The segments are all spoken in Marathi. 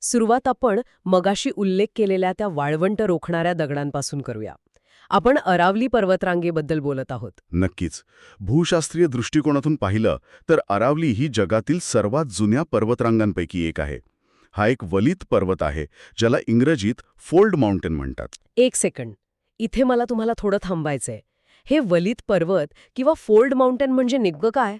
सुरुवात आपण मगाशी उल्लेख केलेल्या त्या वाळवंट रोखणाऱ्या दगडांपासून करूया. आपण अरावली पर्वतरांगेबद्दल बोलत आहोत. नक्कीच. भूशास्त्रीय दृष्टिकोनातून पाहिलं तर अरावली ही जगातील सर्वात जुन्या पर्वतरांगांपैकी एक आहे. हा एक वलित पर्वत आहे, ज्याला इंग्रजीत फोल्ड माउंटेन म्हणतात. एक सेकंड, इथे मला तुम्हाला थोडं थांबायचंय. हे वलित पर्वत किंवा फोल्ड माउंटेन म्हणजे नेमकं काय?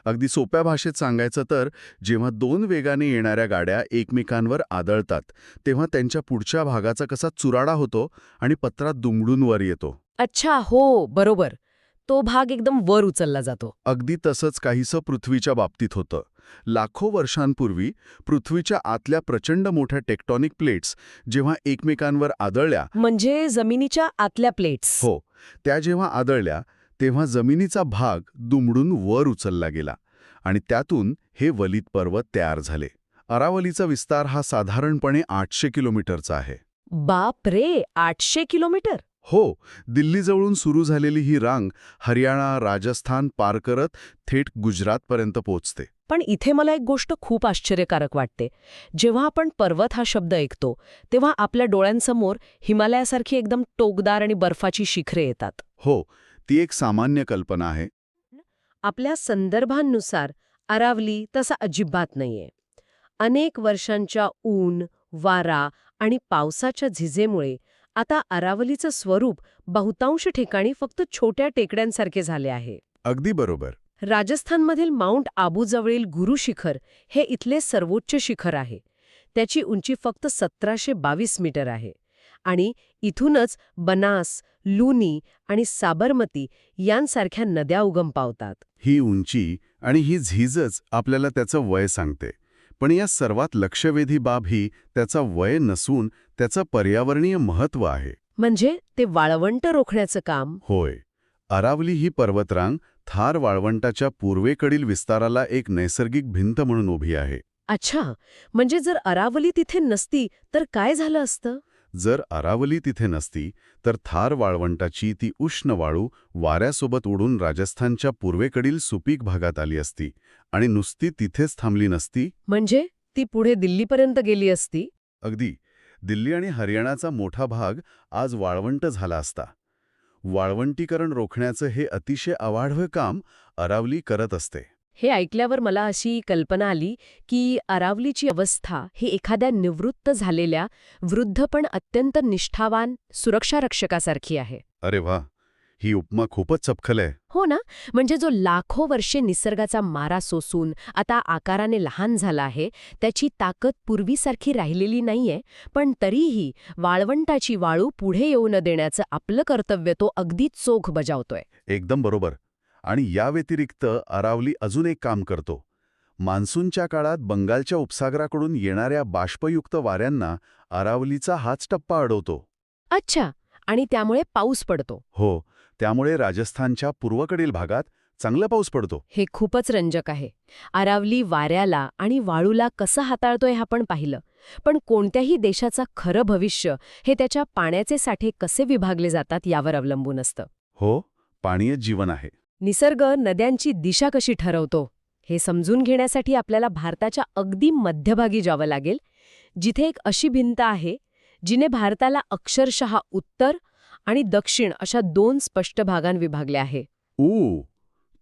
अगदी सोप्या भाषेत सांगायचं तर, जेव्हा दोन वेगाने येणाऱ्या गाड्या एकमेकांवर आदळतात, तेव्हा त्यांच्या पुढच्या भागाचा कसा चुराडा होतो आणि पत्रा दुमडून वर येतो. अच्छा, हो, बरोबर. तो भाग एकदम वर उचलला जातो. अगदी तसंच काहीसं पृथ्वीच्या बाबतीत होतं. लाखो वर्षांपूर्वी पृथ्वीच्या आतल्या प्रचंड मोठ्या टेक्टॉनिक प्लेट्स जेव्हा एकमेकांवर आदळल्या, म्हणजे जमिनीच्या आतल्या प्लेट्स. हो, त्या जेव्हा आदळल्या तेव्हा जमिनीचा भाग दुमडून वर उचलला गेला आणि त्यातून हे वलित पर्वत तयार झाले. अरावलीचा विस्तार हा साधारणपणे 800 किलोमीटरचा आहे. बाप रे, 800 किलोमीटर? हो, दिल्लीजवळून सुरू झालेली ही रांग हरियाणा, राजस्थान पार करत थेट गुजरातपर्यंत पोहोचते. पण इथे मला एक गोष्ट खूप आश्चर्यकारक वाटते. जेव्हा आपण पर्वत हा शब्द ऐकतो तेव्हा आपल्या डोळ्यांसमोर हिमालयासारखी एकदम टोकदार आणि बर्फाची शिखरे येतात. हो, ती एक सामान्य कल्पना आहे. आपल्या संदर्भांनुसार अरावली तसा अजिबात नाहीये. अनेक वर्षांच्या ऊन, वारा आणि पावसाच्या झिजेमुळे आता अरावलीचं स्वरूप बहुतांश ठिकाणी फक्त छोट्या टेकड्यांसारखे झाले आहे. अगदी बरोबर. राजस्थानमधील माउंट आबूजवळील गुरु शिखर हे इथले सर्वोच्च शिखर आहे. त्याची उंची फक्त 1722 मीटर आहे. आणि इथूनच बनास, लुनी आणि साबरमती यांसारख्या नद्या उगम पावतात. ही उंची आणि ही झीजच आपल्याला त्याचं वय सांगते. पण या सर्वात लक्षवेधी बाब ही त्याचं वय नसून त्याचं पर्यावरणीय महत्त्व आहे. म्हणजे ते वाळवंट रोखण्याचं काम. होय, अरावली ही पर्वतरांग थार वाळवंटाच्या पूर्वेकडील विस्ताराला एक नैसर्गिक भिंत म्हणून उभी आहे. अच्छा, म्हणजे जर अरावली तिथे नसती तर काय झालं असतं? जर अरावली तिथे नसती तर थार वाळवंटाची ती उष्ण वाळू वाऱ्यासोबत उडून राजस्थानच्या पूर्वेकडील सुपीक भागात आली असती आणि नुसती तिथेच थांबली नसती. म्हणजे ती पुढे दिल्लीपर्यंत गेली असती? अगदी. दिल्ली आणि हरियाणाचा मोठा भाग आज वाळवंट झाला असता. वाळवंटीकरण रोखण्याचं हे अतिशय अवाढव्य काम अरावली करत असते. हे ऐकल्यावर मला अशी कल्पना आली की अरावलीची अवस्था ही एखाद्या निवृत्त झालेल्या वृद्ध पण अत्यंत निष्ठावान सुरक्षारक्षकासारखी आहे. अरे वा, ही उपमा खूपच चपखल आहे. हो ना, म्हणजे जो लाखो वर्षे निसर्गाचा मारा सोसून आता आकाराने लहान झाला आहे, त्याची ताकद पूर्वीसारखी राहिलेली नाहीये, पण तरीही वाळवंटाची वाळू पुढे येऊ न देण्याचं आपलं कर्तव्य तो अगदी चोख बजावतोय. एकदम बरोबर. आणि या व्यतिरिक्त अरावली अजून एक काम करतो. मान्सूनच्या काळात बंगालच्या उपसागराकडून येणाऱ्या बाष्पयुक्त वाऱ्यांना अरावलीचा हाच टप्पा अडवतो. अच्छा, आणि त्यामुळे पाऊस पडतो. हो, त्यामुळे राजस्थानच्या पूर्वेकडील भागात चांगला पाऊस पडतो. हे खूपच रंजक आहे. अरावली वाऱ्याला आणि वाळूला कसं हाताळतोय हे आपण पाहिलं. पण कोणत्याही देशाचं खरं भविष्य हे त्याच्या पाण्याचे साठे कसे विभागले जातात यावर अवलंबून असतं. हो, पाणीच जीवन आहे. निसर्ग नद्यांची दिशा कशी ठरवतो हे समजून घेण्यासाठी आपल्याला भारताच्या अगदी मध्यभागी जावं लागेल, जिथे एक अशी भिंत आहे जिने भारताला अक्षरशः उत्तर आणि दक्षिण अशा दोन स्पष्ट भागांत विभागले आहे.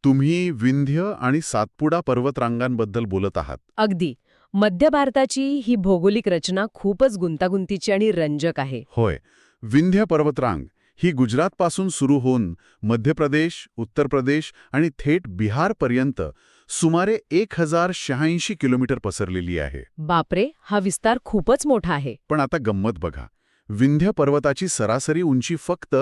तुम्ही विंध्य आणि सातपुडा पर्वतरांगांबद्दल बोलत आहात. अगदी. मध्य भारताची ही भौगोलिक रचना खूपच गुंतागुंतीची आणि रंजक आहे. होय, विंध्य पर्वतरांग ही गुजरातपासून सुरू होऊन मध्य प्रदेश, उत्तर प्रदेश आणि थेट बिहारपर्यंत सुमारे 1086 किलोमीटर पसरलेली आहे. बापरे, हा विस्तार खूपच मोठा आहे. पण आता गंमत बघा. विंध्य पर्वताची सरासरी उंची फक्त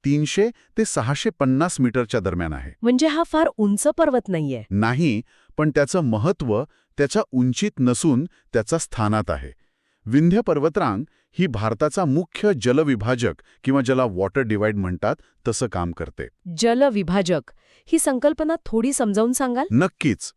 300 ते 650 मीटरच्या दरम्यान आहे. म्हणजे हा फार उंच पर्वत नाहीये. नाही, पण त्याचं महत्त्व त्याच्या उंचीत नसून त्याच्या स्थानात आहे. विंध्य पर्वतरांग ही भारताचा मुख्य जलविभाजक किंवा ज्याला वॉटर डिवाइड म्हणतात तसं काम करते. जलविभाजक ही संकल्पना थोडी समजावून सांगाल? नक्कीच.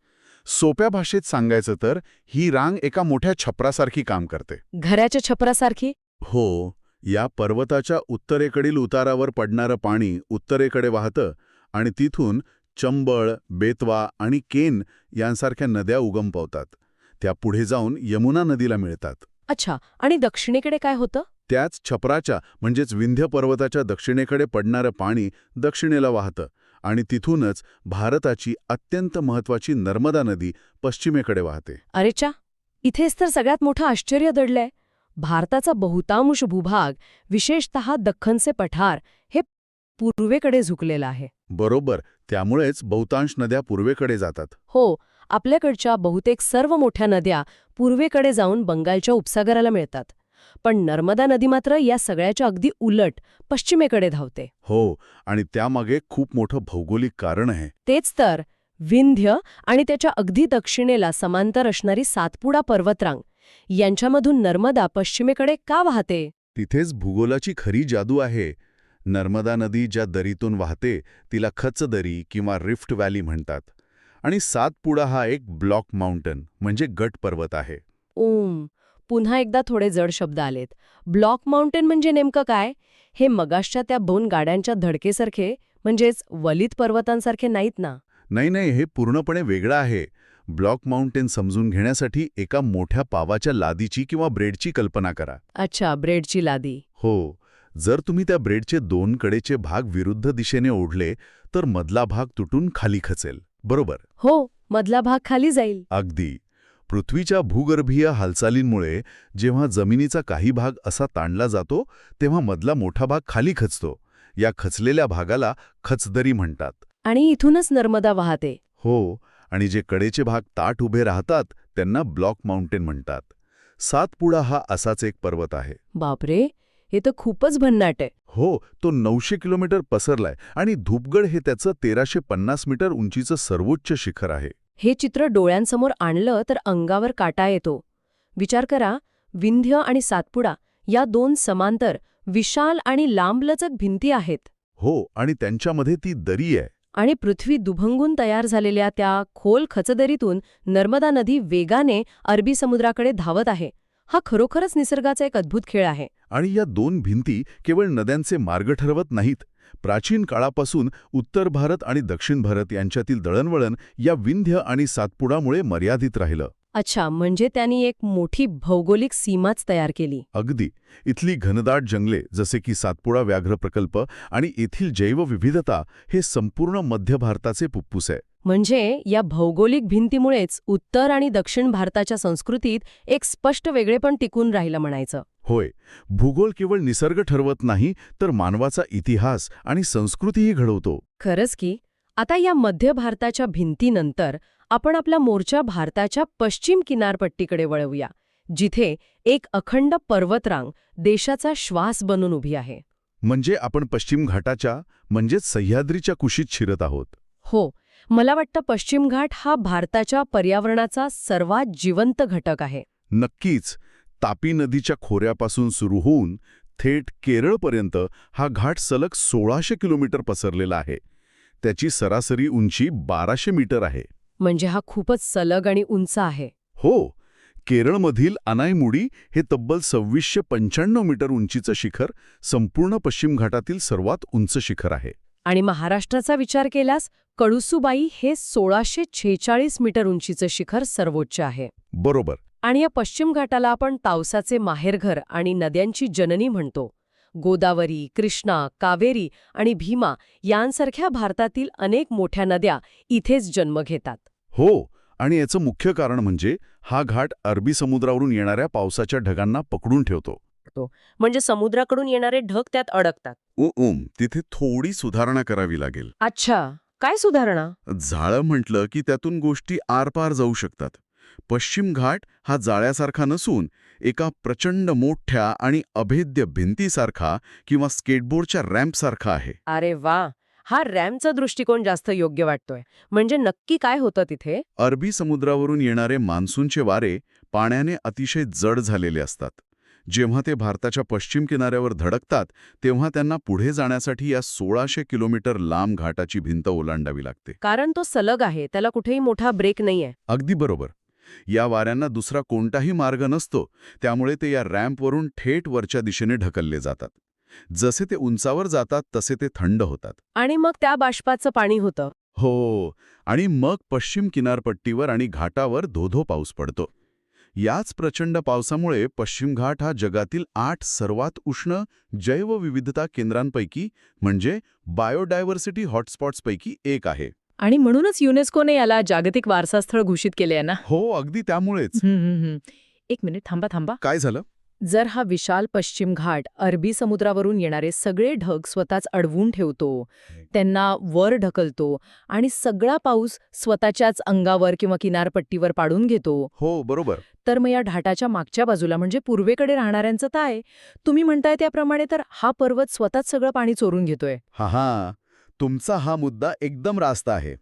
सोप्या भाषेत सांगायचं तर ही रांग एका मोठ्या छपरासारखी काम करते. घराच्या छपरासारखी? हो, या पर्वताच्या उत्तरेकडील उतारावर पडणारं पाणी उत्तरेकडे वाहतं आणि तिथून चंबळ, बेतवा आणि केन यांसारख्या नद्या उगम पावतात. त्या पुढे जाऊन यमुना नदीला मिळतात. अच्छा, आणि दक्षिणेकडे काय होतं? त्याच छपराच्या म्हणजेच विंध्य पर्वताच्या दक्षिणेकडे पडणारं पाणी दक्षिणेला वाहतं आणि तिथूनच भारताची अत्यंत महत्वाची नर्मदा नदी पश्चिमेकडे वाहते. अरेच्या, इथेच तर सगळ्यात मोठं आश्चर्य दडलंय. भारताचा बहुतांश भूभाग, विशेषतः दख्खनचे पठार, हे पूर्वेकडे झुकलेलं आहे. बरोबर, त्यामुळेच बहुतांश नद्या पूर्वेकडे जातात. हो, आपल्याकडच्या बहुतेक सर्व मोठ्या नद्या पूर्वेकडे जाऊन बंगालच्या उपसागराला मिळतात. पण नर्मदा नदी मात्र या सगळ्याच्या अगदी उलट पश्चिमेकडे धावते. हो, आणि त्यामागे खूप मोठं भौगोलिक कारण आहे. तेच तर, विंध्य आणि त्याच्या अगदी दक्षिणेला समांतर असणारी सातपुडा पर्वतरांग यांच्यामधून नर्मदा पश्चिमेकडे का वाहते? तिथेच भूगोलाची खरी जादू आहे. नर्मदा नदी ज्या दरीतून वाहते तिला खच दरी किंवा रिफ्ट व्हॅली म्हणतात. आणि सातपुडा हा एक ब्लॉक माउंटन म्हणजे गट पर्वत आहे. पुन्हा एकदा थोडे जड शब्द आलेत. ब्लॉक माउंटेन म्हणजे नेमकं काय? हे मगाशच्या त्या 2 गाड्यांच्या धडकेसारखे, म्हणजेच वलित पर्वतांसारखे नाहीत ना? नाही, हे पूर्णपणे वेगळं आहे. ब्लॉक माउंटेन समजून घेण्यासाठी एका मोठ्या पावाच्या लादीची किंवा ब्रेडची कल्पना करा. अच्छा, ब्रेडची लादी. हो, जर तुम्ही त्या ब्रेडचे 2 कडेचे भाग विरुद्ध दिशेने ओढले तर मधला भाग तुटून खाली खचेल, बरोबर? हो, मधला भाग खाली जाईल. अगदी. पृथ्वीच्या भूगर्भीय हालचालींमुळे जेव्हा जमिनीचा काही भाग असा ताणला जातो तेव्हा मधला मोठा भाग खाली खचतो. या खचलेल्या भागाला खचदरी म्हणतात. आणि इथूनच नर्मदा वाहते. हो, आणि जे कडेचे भाग ताठ उभे राहतात त्यांना ब्लॉक माउंटेन म्हणतात. सातपुडा हा असाच एक पर्वत आहे. बापरे, हे तर खूपच भन्नाट आहे. हो, तो 900 किलोमीटर पसरलाय आणि धूपगड हे त्याचं 1350 मीटर उंचीचं सर्वोच्च शिखर आहे. हे चित्र डोळ्यांसमोर आणलं तर अंगावर काटा येतो. विचार करा, विंध्य आणि सातपुडा या 2 समांतर, विशाल आणि लांबलचक भिंती आहेत. हो, आणि त्यांच्यामध्ये ती दरी आहे. आणि पृथ्वी दुभंगून तयार झालेल्या त्या खोल खचदरीतून नर्मदा नदी वेगाने अरबी समुद्राकडे धावत आहे. हा खरोखरच निसर्गाचा एक अद्भुत खेळ आहे. आणि या 2 भिंती केवळ नद्यांचे मार्ग ठरवत नाहीत. प्राचीन काळापासून उत्तर भारत आणि दक्षिण भारत यांच्यातील दळणवळण या विंध्य आणि सातपुडामुळे मर्यादित राहिलं. अच्छा, म्हणजे त्यांनी एक मोठी भौगोलिक सीमाच तयार केली. अगदी. इथली घनदाट जंगले जसे की सातपुडा व्याघ्र प्रकल्प आणि येथील जैवविविधता हे संपूर्ण मध्य भारताचे फुफ्फुस आहे. म्हणजे या भौगोलिक भिंतीमुळेच उत्तर आणि दक्षिण भारताच्या संस्कृतीत एक स्पष्ट वेगळेपण टिकून राहिलं म्हणायचं. होय, भूगोल केवळ निसर्ग ठरवत नाही तर मानवाचा इतिहास आणि संस्कृतीही घडवतो. खरंच की. आता या मध्य भारताच्या भिंतीनंतर आपण आपला मोर्चा भारताच्या पश्चिम किनारपट्टीकडे वळवूया, जिथे एक अखंड पर्वतरांग देशाचा श्वास बनून उभी आहे. म्हणजे आपण पश्चिम घाटाच्या म्हणजेच सह्याद्रीच्या कुशीत शिरत आहोत. हो, मला वाटतं पश्चिम घाट हा भारताच्या पर्यावरणाचा सर्वात जिवंत घटक आहे. नक्कीच. तापी नदीच्या खोऱ्यापासून सुरू होऊन थेट केरळपर्यंत हा घाट सलग 1600 किलोमीटर पसरलेला आहे. त्याची सरासरी उंची 1200 मीटर आहे. म्हणजे हा खूपच सलग आणि उंच आहे. हो, केरळमधील अनाईमुडी हे तब्बल 2695 मीटर उंचीचं शिखर संपूर्ण पश्चिम घाटातील सर्वात उंच शिखर आहे. आणि महाराष्ट्राचा विचार केल्यास कळुसूबाई हे 1646 मीटर उंचीचं शिखर सर्वोच्च आहे. बरोबर. आणि या पश्चिम घाटाला आपण तावसाचे माहेरघर आणि नद्यांची जननी म्हणतो. गोदावरी, कृष्णा, कावेरी आणि भीमा यांसारख्या भारतातील अनेक मोठ्या नद्या इथेच जन्म घेतात. हो, आणि याचं मुख्य कारण म्हणजे हा घाट अरबी समुद्रावरून येणाऱ्या पावसाच्या ढगांना पकडून ठेवतो. म्हणजे समुद्राकडून येणारे ढग त्यात अडकतात. तिथे थोडी सुधारणा करावी लागेल. अच्छा, काय सुधारणा? जाळं म्हटलं की त्यातून गोष्टी आरपार जाऊ शकतात. पश्चिम घाट हा जाळ्यासारखा नसून एका प्रचंड मोठ्या आणि अभेद्य भिंतीसारखा किंवा स्केटबोर्डच्या रॅम्पसारखा आहे. अरे वा, हा रॅम्पचा दृष्टिकोन जास्त योग्य वाटतोय. म्हणजे नक्की काय होतं तिथे? अरबी समुद्रावरून येणारे मान्सूनचे वारे पाण्याने अतिशय जड झालेले असतात. जेव्हा ते भारताच्या पश्चिम किनाऱ्यावर धडकतात तेव्हा त्यांना पुढे जाण्यासाठी या 1600 किलोमीटर लांब घाटाची भिंत ओलांडावी लागते. कारण तो सलग आहे, त्याला कुठेही मोठा ब्रेक नाहीये. अगदी बरोबर. या वाऱ्यांना दुसरा कोणताही मार्ग नसतो, त्यामुळे ते या रॅम्पवरून थेट वरच्या दिशेने ढकलले जातात. जसे ते उंचावर जातात तसे ते थंड होतात. आणि मग त्या बाष्पाचं पाणी होतं. हो, आणि मग पश्चिम किनारपट्टीवर आणि घाटावर धोधो पाऊस पडतो. याच प्रचंड पावसामुळे पश्चिम घाट हा जगातील 8 सर्वात उष्ण जैवविविधता केंद्रांपैकी म्हणजे बायोडायव्हर्सिटी हॉटस्पॉट्सपैकी एक आहे. आणि म्हणूनच युनेस्कोने याला जागतिक वारसा स्थळ घोषित केले आहे ना. हो, अगदी त्यामुळेच. एक मिनिट थांबा. काय झालं? जर हा विशाल पश्चिम घाट अरबी समुद्रावरून येणारे सगळे ढग स्वतःच अडवून ठेवतो, त्यांना वर ढकलतो आणि सगळा पाऊस स्वतःच्याच अंगावर किंवा किनारपट्टीवर पाडून घेतो, हो, बरोबर. तर मग या घाटाच्या मागच्या बाजूला म्हणजे पूर्वेकडे राहणाऱ्यांचं काय? तुम्ही म्हणताय त्याप्रमाणे तर हा पर्वत स्वतःच सगळं पाणी चोरून घेतोय. हा, तुमचा हा मुद्दा एकदम रास्त आहे.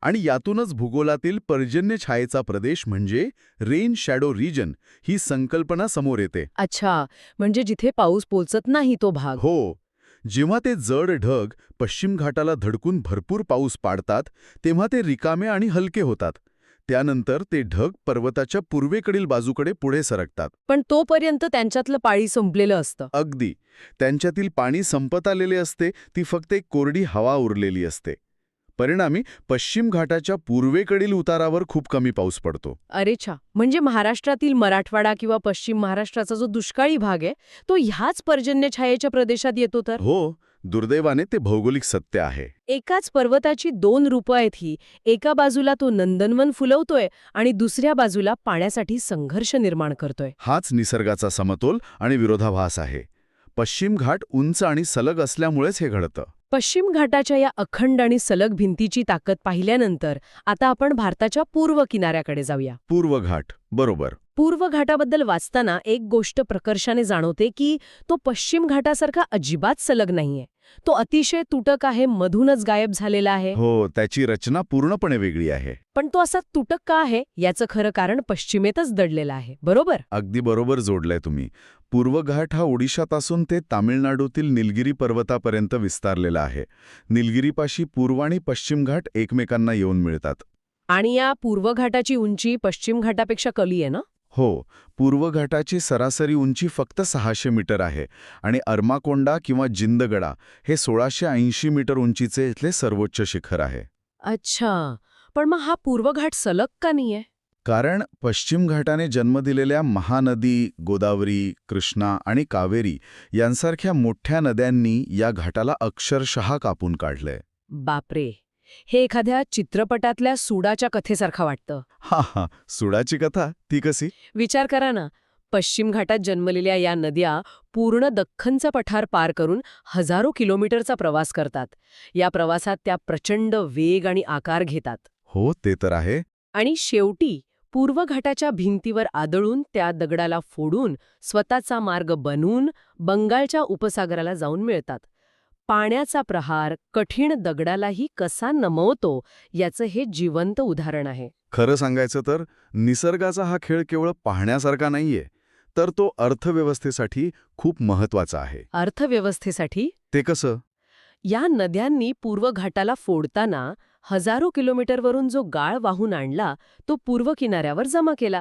आणि यातूनच भूगोलातील पर्जन्य छायेचा प्रदेश म्हणजे रेन शॅडो रिजन ही संकल्पना समोर येते. अच्छा, म्हणजे जिथे पाऊस पोचत नाही तो भाग. हो, जेव्हा ते जड ढग पश्चिम घाटाला धडकून भरपूर पाऊस पाडतात तेव्हा ते रिकामे आणि हलके होतात. त्यानंतर ते ढग पर्वताच्या पूर्वेकडील बाजूकडे पुढे सरकतात. पण तोपर्यंत त्यांच्यातलं पाणी संपलेलं असतं. अगदी. त्यांच्यातील पाणी संपत आलेले असते, ती फक्त एक कोरडी हवा उरलेली असते. परिणामी पश्चिम घाटाच्या पूर्वेकडील उतारावर खूप कमी पाऊस पडतो. अरे छा, म्हणजे महाराष्ट्रातील मराठवाडा किंवा पश्चिम महाराष्ट्राचा जो दुष्काळी भाग आहे तो ह्याच पर्जन्य छायेच्या प्रदेशात येतो तर? हो, दुर्दैवाने ते भौगोलिक सत्य आहे. एकाच पर्वताची दोन रूपं आहेत ही. एका बाजूला तो नंदनवन फुलवतोय आणि दुसऱ्या बाजूला पाण्यासाठी संघर्ष निर्माण करतोय. हाच निसर्गाचा समतोल आणि विरोधाभास आहे. पश्चिम घाट उंच आणि सलग असल्यामुळेच हे घडतं. पश्चिम घाटाच्या या अखंड आणि सलग भिंतीची ताकद पाहिल्यानंतर आता आपण भारताच्या पूर्व किनाऱ्याकडे जाऊया. पूर्व घाट, बरोबर. पूर्व घाटाबद्दल वाचताना एक गोष्ट प्रकर्षाने जाणवते की तो पश्चिम घाटासारखा अजिबात सलग नाहीये. तो अतिशय तुटक आहे, मधूनच गायब झालेला आहे. हो, त्याची रचना पूर्णपणे वेगळी आहे. पण तो असा तुटक का आहे याचं खरं कारण पश्चिमेतच दडलेलं आहे, बरोबर? अगदी बरोबर जोडलंय तुम्ही. पूर्व घाट हा ओडिशापासून ते तामिळनाडूतील निलगिरी पर्वतापर्यंत विस्तारलेला आहे. निलगिरीपाशी पूर्व आणि पश्चिम घाट एकमेकांना येऊन मिळतात. आणि या पूर्व घाटाची उंची पश्चिम घाटापेक्षा कमी आहे ना? हो, पूर्व घाटाची सरासरी उंची फक्त 600 मीटर आहे आणि अर्माकोंडा किंवा जिंदगडा हे 1680 मीटर उंचीचे इथले सर्वोच्च शिखर आहे. अच्छा, पण मग हा पूर्व घाट सलग का नाहीये? कारण पश्चिम घाटाने जन्म दिलेल्या महानदी, गोदावरी, कृष्णा आणि कावेरी यांसारख्या मोठ्या नद्यांनी या घाटाला अक्षरशः कापून काढलंय. बापरे, हे एखाद्या चित्रपटातल्या सुडाच्या कथेसारखं वाटतं. हा, सुडाची कथा ती कशी? विचार करा ना, पश्चिम घाटात जन्मलेल्या या नद्या पूर्ण दख्खनचा पठार पार करून हजारो किलोमीटरचा प्रवास करतात. या प्रवासात त्या प्रचंड वेग आणि आकार घेतात. हो, ते तर आहे. आणि शेवटी पूर्व घाटाच्या भिंतीवर आदळून त्या दगडाला फोडून स्वतःचा मार्ग बनवून बंगालच्या उपसागराला जाऊन मिळतात. पाण्याचा प्रहार कठीण दगडालाही कसा नमवतो याचं हे जिवंत उदाहरण आहे. खरं सांगायचं तर निसर्गाचा हा खेळ केवळ पाहण्यासारखा नाहीये, तर तो अर्थव्यवस्थेसाठी खूप महत्वाचा आहे. अर्थव्यवस्थेसाठी? ते कसं? या नद्यांनी पूर्व घाटाला फोडताना हजारो किलोमीटरवरून जो गाळ वाहून आणला तो पूर्व किनाऱ्यावर जमा केला.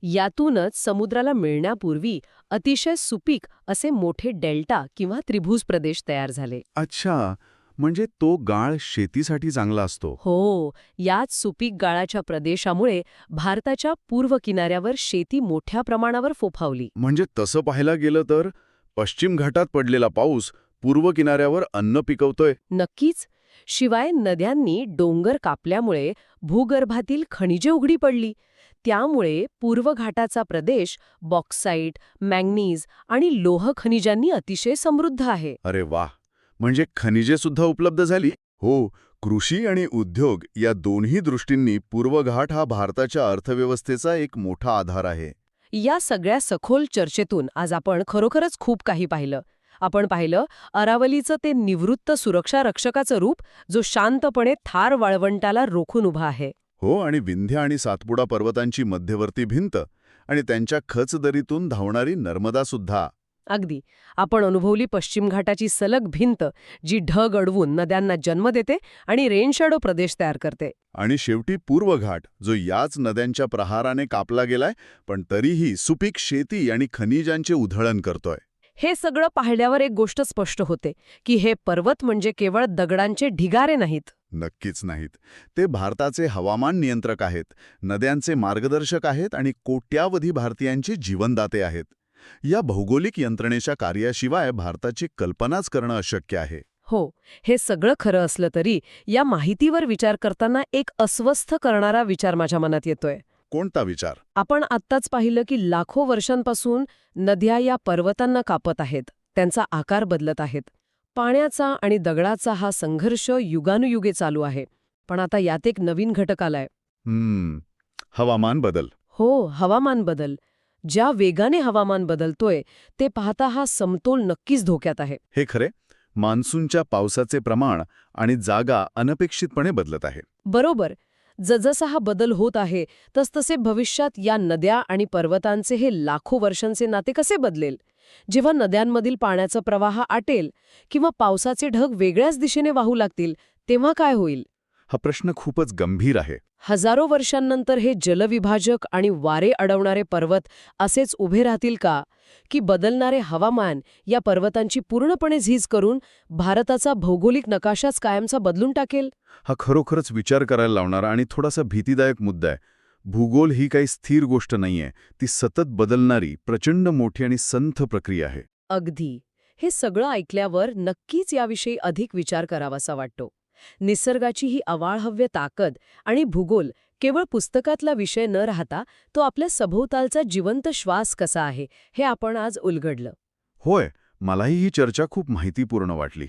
यातूनच समुद्राला मिळण्यापूर्वी अतिशय सुपीक असे मोठे डेल्टा किंवा त्रिभुज प्रदेश तयार झाले. अच्छा, म्हणजे तो गाळ शेतीसाठी चांगला असतो. हो, याच सुपीक गाळाच्या प्रदेशामुळे भारताच्या पूर्व किनाऱ्यावर शेती मोठ्या प्रमाणावर फोफावली. म्हणजे तसं पाहायला गेलं तर पश्चिम घाटात पडलेला पाऊस पूर्व किनाऱ्यावर अन्न पिकवतोय. नक्कीच. शिवाय नद्यांनी डोंगर कापल्यामुळे भूगर्भातील खनिजे उघडी पडली. त्यामुळे पूर्व घाटाचा प्रदेश बॉक्साईट, मॅंगनीज आणि लोह खनिजांनी अतिशय समृद्ध आहे. अरे वाह, म्हणजे खनिजे सुद्धा उपलब्ध झाली. हो, कृषी आणि उद्योग या दोन्ही दृष्टींनी पूर्व घाट हा भारताच्या अर्थव्यवस्थेचा एक मोठा आधार आहे. या सगळ्या सखोल चर्चेतून आज आपण खरोखरच खूप काही पाहिलं. आपण पाहिलं अरावलीचं ते निवृत्त सुरक्षा रक्षकाचं रूप, जो शांतपणे थार वाळवंटाला रोखून उभा आहे. हो, आणि विंध्य आणि सातपुडा पर्वतांची मध्यवर्ती भिंत आणि त्यांच्या खचदरीतून धावणारी नर्मदासुद्धा. अगदी. आपण अनुभवली पश्चिम घाटाची सलग भिंत, जी ढग अडवून नद्यांना जन्म देते आणि रेनशॅडो प्रदेश तयार करते. आणि शेवटी पूर्व घाट, जो याच नद्यांच्या प्रहाराने कापला गेलाय, पण तरीही सुपीक शेती आणि खनिजांचे उधळण करतोय. हे सगळं पाहिल्यावर एक गोष्ट स्पष्ट होते की हे पर्वत म्हणजे केवळ दगडांचे ढिगारे नाहीत. नक्कीच नाहीत. ते भारताचे हवामान नियंत्रक आहेत, नद्यांचे मार्गदर्शक आहेत आणि कोट्यावधी भारतीयांची जीवनदाते आहेत. या भौगोलिक यंत्रणेच्या कार्याशिवाय भारताची कल्पनाच करणं अशक्य आहे. हो, हे सगळं खरं असलं तरी या माहितीवर विचार करताना एक अस्वस्थ करणारा विचार माझ्या मनात येतोय. कोणता विचार? आपण आत्ताच पाहिलं की लाखो वर्षांपासून नद्या या पर्वतांना कापत आहेत, त्यांचा आकार बदलत आहेत. पाण्याचा आणि दगडाचा हा संघर्ष युगानुयुगे चालू आहे. पण आता यात एक नवीन घटक आलाय. हवामान बदल. हो, हवामान बदल. ज्या वेगाने हवामान बदलतोय ते पाहता हा समतोल नक्कीच धोक्यात आहे. हे खरे, मान्सूनच्या पावसाचे प्रमाण आणि जागा अनपेक्षितपणे बदलत आहे. बरोबर. जसजसा हा बदल होत आहे तसतसे भविष्यात या नद्या आणि पर्वतांचे हे लाखो वर्षांचे नाते कसे बदलेल? जेव्हा नद्यांमधील पाण्याचा प्रवाह आटेल किंवा पावसाचे ढग वेगळ्याच दिशेने वाहू लागतील तेव्हा काय होईल? हा प्रश्न खूपच गंभीर आहे. हजारो वर्षांनंतर हे जलविभाजक आणि वारे अडवणारे पर्वत असेच उभे राहतील का? की बदलणारे हवामान या पर्वतांची पूर्णपणे झीज करून भारताचा भौगोलिक नकाशाच कायमचा बदलून टाकेल? हा खरोखरच विचार करायला लावणारा आणि थोडासा भीतीदायक मुद्दा आहे. भूगोल ही काही स्थिर गोष्ट नाहीये, ती सतत बदलणारी प्रचंड मोठी आणि संथ प्रक्रिया आहे. अगदी. हे सगळं ऐकल्यावर नक्कीच याविषयी अधिक विचार करावासा वाटतो. निसर्गाची ही अवाढव्य ताकद आणि भूगोल केवळ पुस्तकातला विषय न राहता तो आपल्या सभोवतालचा जिवंत श्वास कसा आहे हे आपण आज उलगडलं. होय, मलाही ही चर्चा खूप माहितीपूर्ण वाटली.